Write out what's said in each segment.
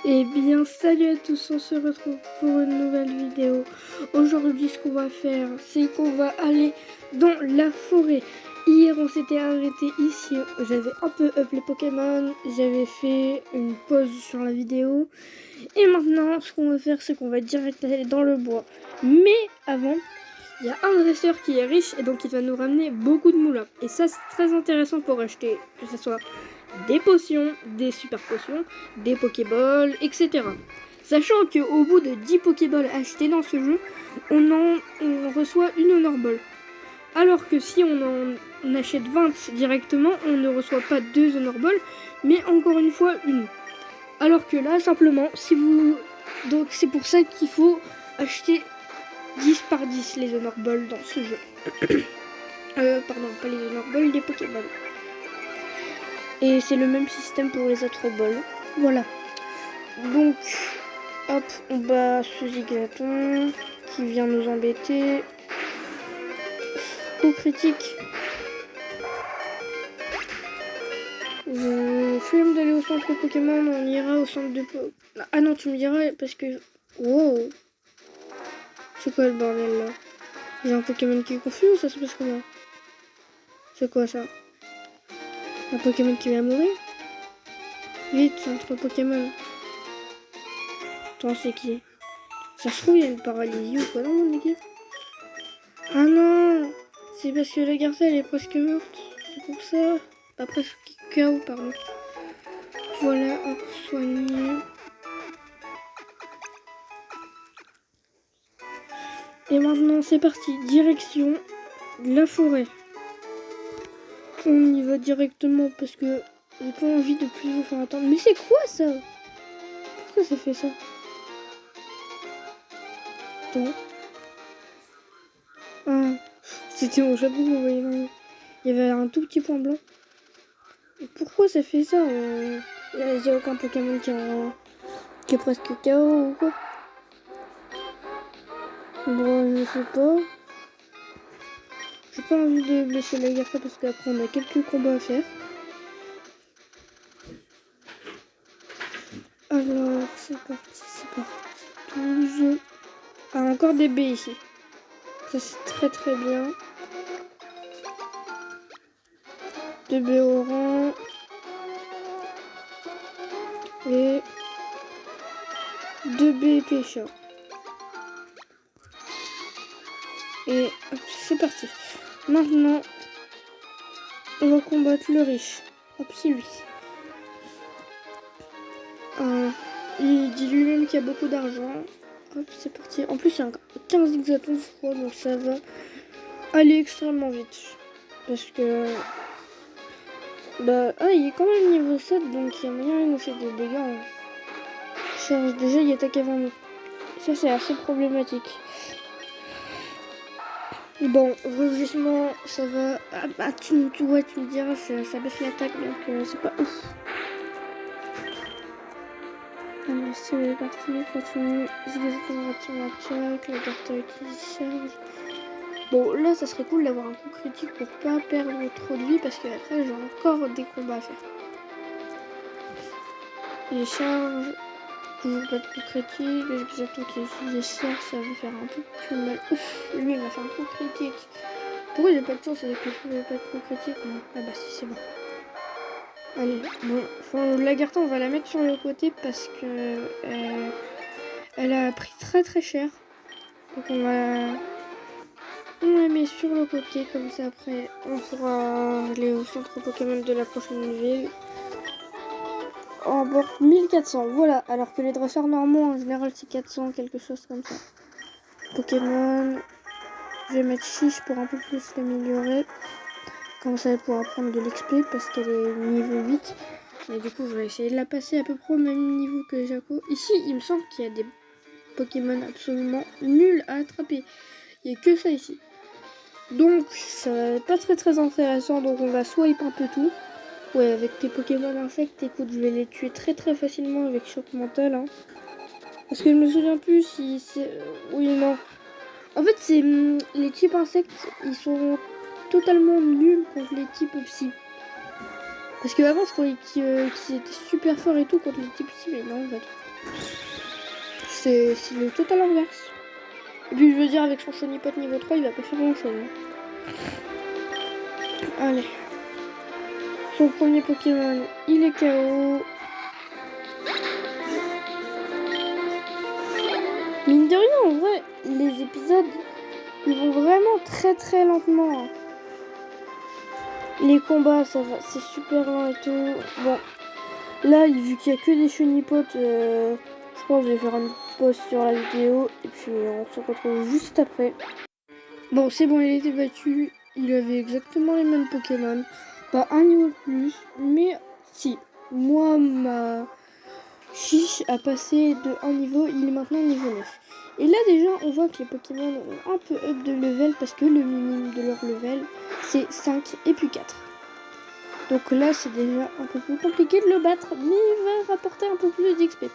Eh bien, salut à tous, on se retrouve pour une nouvelle vidéo. Aujourd'hui, ce qu'on va faire, c'est qu'on va aller dans la forêt. Hier, on s'était arrêté ici. J'avais un peu up les Pokémon, j'avais fait une pause sur la vidéo. Et maintenant, ce qu'on va faire, c'est qu'on va direct aller dans le bois. Mais avant, il y a un dresseur qui est riche et donc il va nous ramener beaucoup de moulins. Et ça, c'est très intéressant pour acheter, que ce soit des potions, des super potions, des Pokéballs, etc. Sachant qu'au bout de 10 Pokéballs achetés dans ce jeu, on reçoit une Honor Ball. Alors que si on achète 20 directement, on ne reçoit pas 2 Honor Balls, mais encore une fois une. Alors que là, simplement, si vous... Donc c'est pour ça qu'il faut acheter 10 par 10 les Honor Balls dans ce jeu. Pardon, pas les Honor Balls, les Pokéballs. Et c'est le même système pour les autres balls. Voilà. Donc, hop, on bat ce Zigzaton qui vient nous embêter. Coup critique. Flemme d'aller au centre Pokémon, on ira au centre de... Ah non, tu me diras parce que... Wow. C'est quoi le bordel là? J'ai un Pokémon qui est confus ou ça se passe comment? C'est quoi ça? Un Pokémon qui va mourir? Vite, centre Pokémon. Attends, c'est qui? Ça se trouve, il y a une paralysie ou quoi dans mon équipe? Ah non! C'est parce que la garce elle est presque morte. C'est pour ça. Pas presque KO, pardon. Voilà, hop, soigné. Et maintenant, c'est parti. Direction la forêt. On y va directement parce que j'ai pas envie de plus vous faire attendre. Mais c'est quoi ça? Pourquoi ça fait ça? Attends. Ah, c'était mon chapeau que vous voyez dans le... Il y avait un tout petit point blanc. Et pourquoi ça fait ça? Il n'y a aucun Pokémon qui est presque KO ou quoi? Bon, je sais pas. J'ai pas envie de blesser la Garfa parce qu'après on a quelques combats à faire. Alors, c'est parti, c'est parti. 12. Ah, encore des B ici. Ça c'est très très bien. 2 B au rang. Et 2 B pêcheur. Et hop, c'est parti. Maintenant, on va combattre le riche. Hop, c'est lui. Il dit lui-même qu'il y a beaucoup d'argent. Hop, c'est parti. En plus, il y a 15 Zigzaton, je crois, donc ça va aller extrêmement vite. Parce que... Bah, il est quand même niveau 7, donc il y a moyen de nous faire des dégâts. Hein. Charge, déjà, il attaque avant nous. Ça, c'est assez problématique. Et bon, rebondissement, ça va... Ah, bah, tu me diras, ça baisse l'attaque, donc c'est pas ouf. Allez, c'est parti, continue. Zigzaton rature l'attaque, la carte qui charge. Bon, là, ça serait cool d'avoir un coup critique pour pas perdre trop de vie parce que après, j'ai encore des combats à faire. Les charges, toujours pas de coup critique. Les Zigzaton qui utilise les charges, ça va faire un peu plus mal. Ouf, lui, il m'a fait un coup critique. Pourquoi j'ai pas de chance avec le coup, pas de coup critique? Non. Ah bah si, c'est bon. Allez, bon, la Lagarta, on va la mettre sur le côté parce que elle a pris très très cher. Donc on la met sur le côté, comme ça après on pourra aller au centre Pokémon de la prochaine ville. En bord 1400, voilà, alors que les dresseurs normaux en général c'est 400, quelque chose comme ça. Pokémon, je vais mettre Chiche pour un peu plus l'améliorer. Comme ça elle pourra prendre de l'XP parce qu'elle est niveau 8. Et du coup je vais essayer de la passer à peu près au même niveau que Jaco. Ici il me semble qu'il y a des Pokémon absolument nuls à attraper. Il n'y a que ça ici. Donc ça va être pas très très intéressant, donc on va swipe un peu tout. Ouais, avec tes Pokémon insectes, écoute, je vais les tuer très très facilement avec choc mental. Hein. Parce que je me souviens plus si c'est... oui, non. En fait, c'est les types insectes, ils sont totalement nuls contre les types psy. Parce qu'avant, je croyais qu'ils étaient super forts et tout quand ils étaient petits, mais non, en fait. C'est le total inverse. Et puis, je veux dire, avec son Chonipot niveau 3, il va pas faire grand-chose. Allez. Son premier Pokémon, il est KO. Mine de rien, en vrai, les épisodes, ils vont vraiment très très lentement. Les combats, ça va, c'est super lent et tout. Bon, là, vu qu'il n'y a que des Chonipotes, je pense que je vais faire une pause sur la vidéo. Et puis, on se retrouve juste après. Bon, c'est bon, il était battu. Il avait exactement les mêmes Pokémon. Pas un niveau de plus, mais si. Moi, ma Chiche a passé de un niveau, il est maintenant niveau 9. Et là déjà, on voit que les Pokémon ont un peu up de level parce que le minimum de leur level, c'est 5 et puis 4. Donc là, c'est déjà un peu plus compliqué de le battre, mais il va rapporter un peu plus d'XP.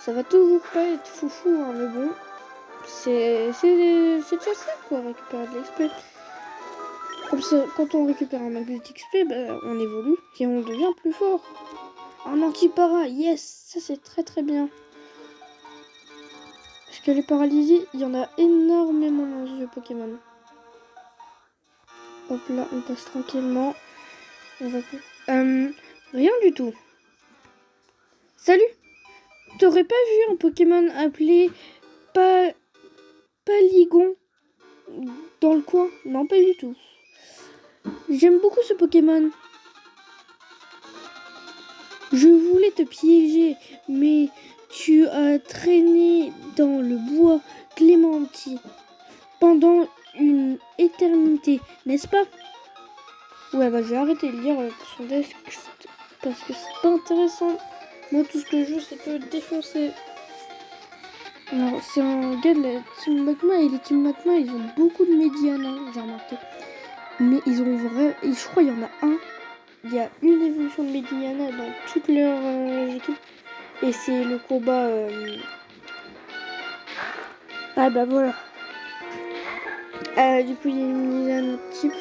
Ça va toujours pas être foufou, hein, mais bon, c'est déjà ça, quoi, récupérer de l'XP. Comme ça, quand on récupère un max d'XP, bah, on évolue et on devient plus fort. Un anti-para, yes, ça c'est très très bien. Parce que les paralysies, il y en a énormément dans ce jeu Pokémon. Hop là, on passe tranquillement. On va... rien du tout. Salut! T'aurais pas vu un Pokémon appelé Paligon dans le coin? Non, pas du tout. J'aime beaucoup ce Pokémon. Je voulais te piéger, mais tu as traîné dans le bois Clémenti pendant une éternité, n'est-ce pas? Ouais, bah j'ai arrêté de lire son desk parce que c'est pas intéressant. Moi, tout ce que je veux, c'est te défoncer. Alors, c'est un gars de la Team Magma et les Team Magma, ils ont beaucoup de Médiana, j'ai remarqué. Mais ils ont vraiment... Je crois qu'il y en a un. Il y a une évolution de Médiana dans toutes leurs équipes. Et c'est le combat... Ah bah voilà. Du coup, il y a une Médiana type.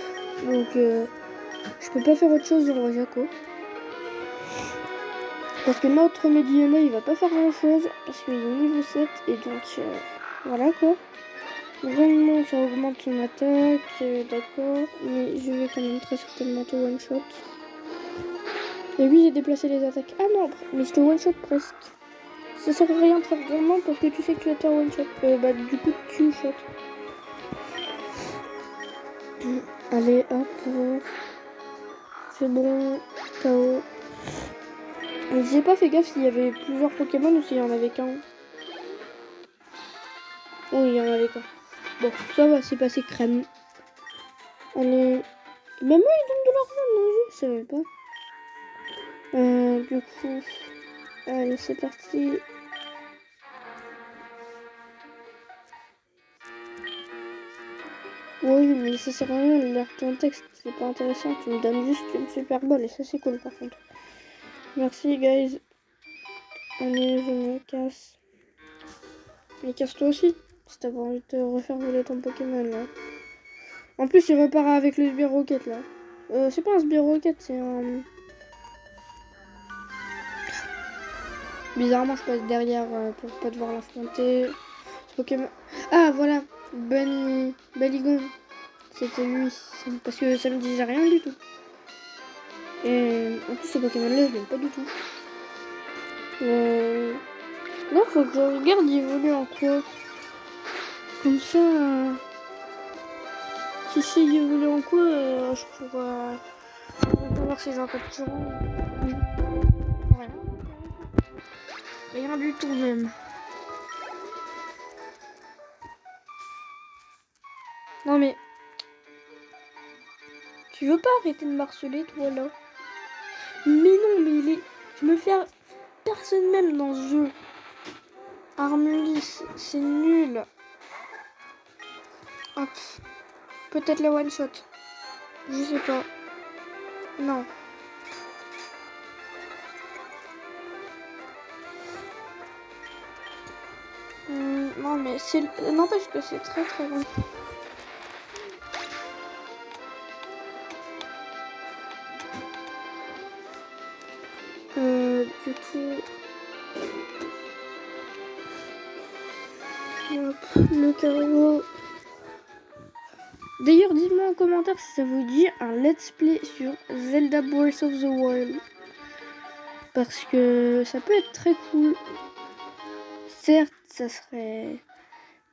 Donc, je peux pas faire autre chose sur Jaco. Parce que notre Médiana, il va pas faire grand chose. Parce qu'il est niveau 7. Et donc, voilà quoi. Vraiment, ça augmente son attaque. D'accord. Mais je vais quand même très certainement te one-shot. Et oui, j'ai déplacé les attaques. Ah non, mais je te one-shot presque. Ça sert à rien de faire vraiment parce que tu sais que tu vas te faire one-shot. Bah, du coup, tu shot. Allez, hop. C'est bon. KO. J'ai pas fait gaffe s'il y avait plusieurs Pokémon ou s'il y en avait qu'un. Oui, il y en avait qu'un. Bon, ça va, c'est passé crème. Allez. Même eux, ils donnent de l'argent, non, je savais pas. Du coup, allez, c'est parti. Oui, mais ça sert à rien de lire ton texte, c'est pas intéressant. Tu me donnes juste une super balle et ça, c'est cool par contre. Merci, guys. Allez, je me casse. Mais casse-toi aussi, si t'as pas envie de te refaire voler ton Pokémon là. En plus, il repart avec le Sbire Rocket là. C'est pas un Sbire Rocket, c'est un. Bizarrement, je passe derrière pour pas devoir l'affronter. Pokémon. Ah, voilà. Baligon. C'était lui. Parce que ça me disait rien du tout. Et en plus, ce Pokémon-là, je l'aime pas du tout. Non, faut que je regarde, il évolue en quoi. Comme ça, si c'est évolue en quoi, je pourrais voir si j'ai un capturant. Rien. Rien du tout même. Non mais... Tu veux pas arrêter de marceler toi là? Mais non, mais il est... Je me fais... Personne même dans ce jeu. Armulis, c'est nul. Hop. Peut-être la one shot. Je sais pas. Non. Non mais c'est... N'empêche que c'est très très bon. Hop, le carreau. D'ailleurs, dites-moi en commentaire si ça vous dit un let's play sur Zelda Breath of the Wild. Parce que ça peut être très cool. Certes, ça serait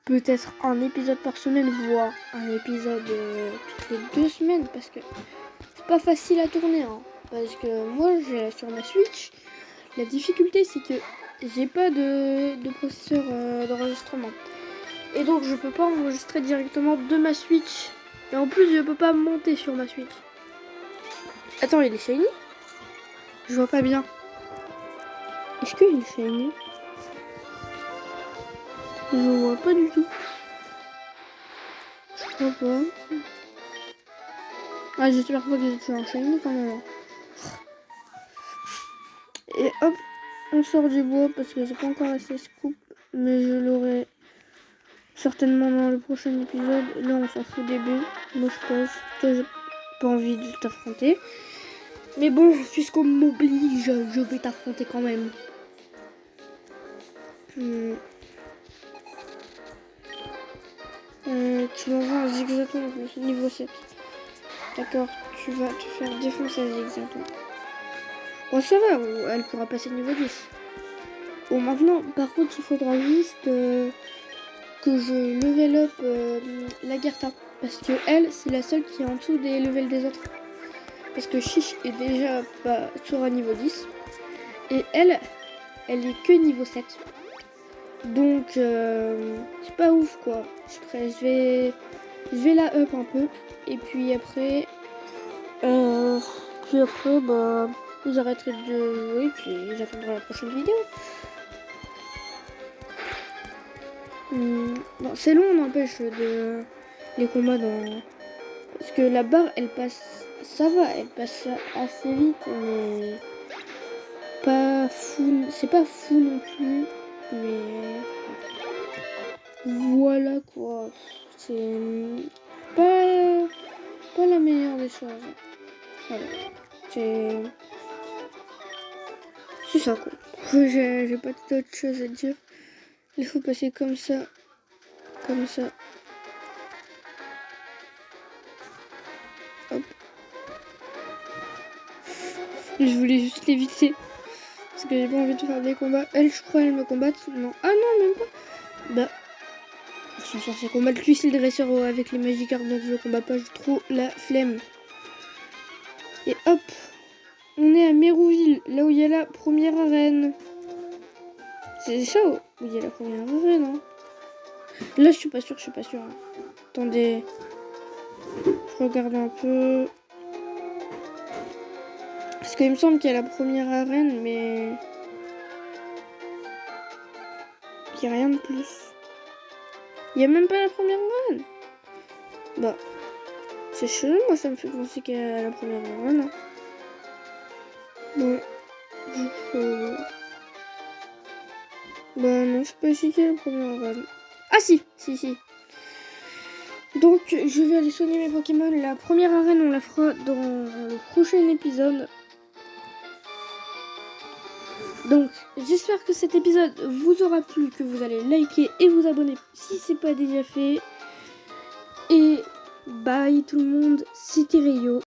peut-être un épisode par semaine, voire un épisode toutes les 2 semaines. Parce que c'est pas facile à tourner. Hein. Parce que moi, j'ai sur ma Switch, la difficulté c'est que j'ai pas de processeur d'enregistrement. Et donc je peux pas enregistrer directement de ma Switch. Et en plus je peux pas monter sur ma Switch. Attends, il est shiny? Je vois pas bien. Est-ce qu'il est shiny? Je vois pas du tout. Je crois pas. Ah, j'espère pas que c'est un shiny quand même. Et hop, on sort du bois parce que j'ai pas encore assez scoop. Mais je l'aurai certainement dans le prochain épisode. Là on s'en fout des baies. Moi je pense que j'ai pas envie de t'affronter. Mais bon, puisqu'on m'oblige, je vais t'affronter quand même. Tu m'envoies un zigzaton en plus, niveau 7. D'accord, tu vas te faire défoncer un zigzaton. Bon ça va, elle pourra passer niveau 10. Bon maintenant, par contre, il faudra juste que je level up Lagarta. Parce que elle, c'est la seule qui est en dessous des levels des autres. Parce que Chiche est déjà pas sur un niveau 10. Et elle est que niveau 7. Donc, c'est pas ouf quoi. Je vais la up un peu. Et puis après, bah, j'arrêterai de jouer. Puis j'attendrai la prochaine vidéo. Bon, c'est long, n'empêche, les combats dans... Parce que la barre, elle passe... Ça va, elle passe assez vite, mais... Pas fou... C'est pas fou non plus, mais... Voilà, quoi. C'est... Pas la meilleure des choses. Voilà. C'est ça, quoi. J'ai pas d'autre chose à dire. Il faut passer comme ça. Comme ça. Hop. Je voulais juste l'éviter. Parce que j'ai pas envie de faire des combats. Elle, je crois, elle me combattent. Non. Ah non, même pas. Bah. Ils sont censés combattre. Lui, c'est le dresseur avec les Magikarp. Donc je le combats pas. J'ai trop la flemme. Et hop. On est à Mérouville. Là où il y a la première arène. C'est ça où il y a la première arène, hein. Là, je suis pas sûre. Hein. Attendez. Je regarde un peu. Parce qu'il me semble qu'il y a la première arène, mais... Il n'y a rien de plus. Il n'y a même pas la première arène. Bah, c'est chelou, moi ça me fait penser qu'il y a la première arène. Bon, du coup... Bah non, c'est pas ici qu'il y a la première arène. Ah si. Donc, je vais aller soigner mes Pokémon. La première arène, on la fera dans le prochain épisode. Donc, j'espère que cet épisode vous aura plu, que vous allez liker et vous abonner si c'est pas déjà fait. Et bye tout le monde, c'était Rio.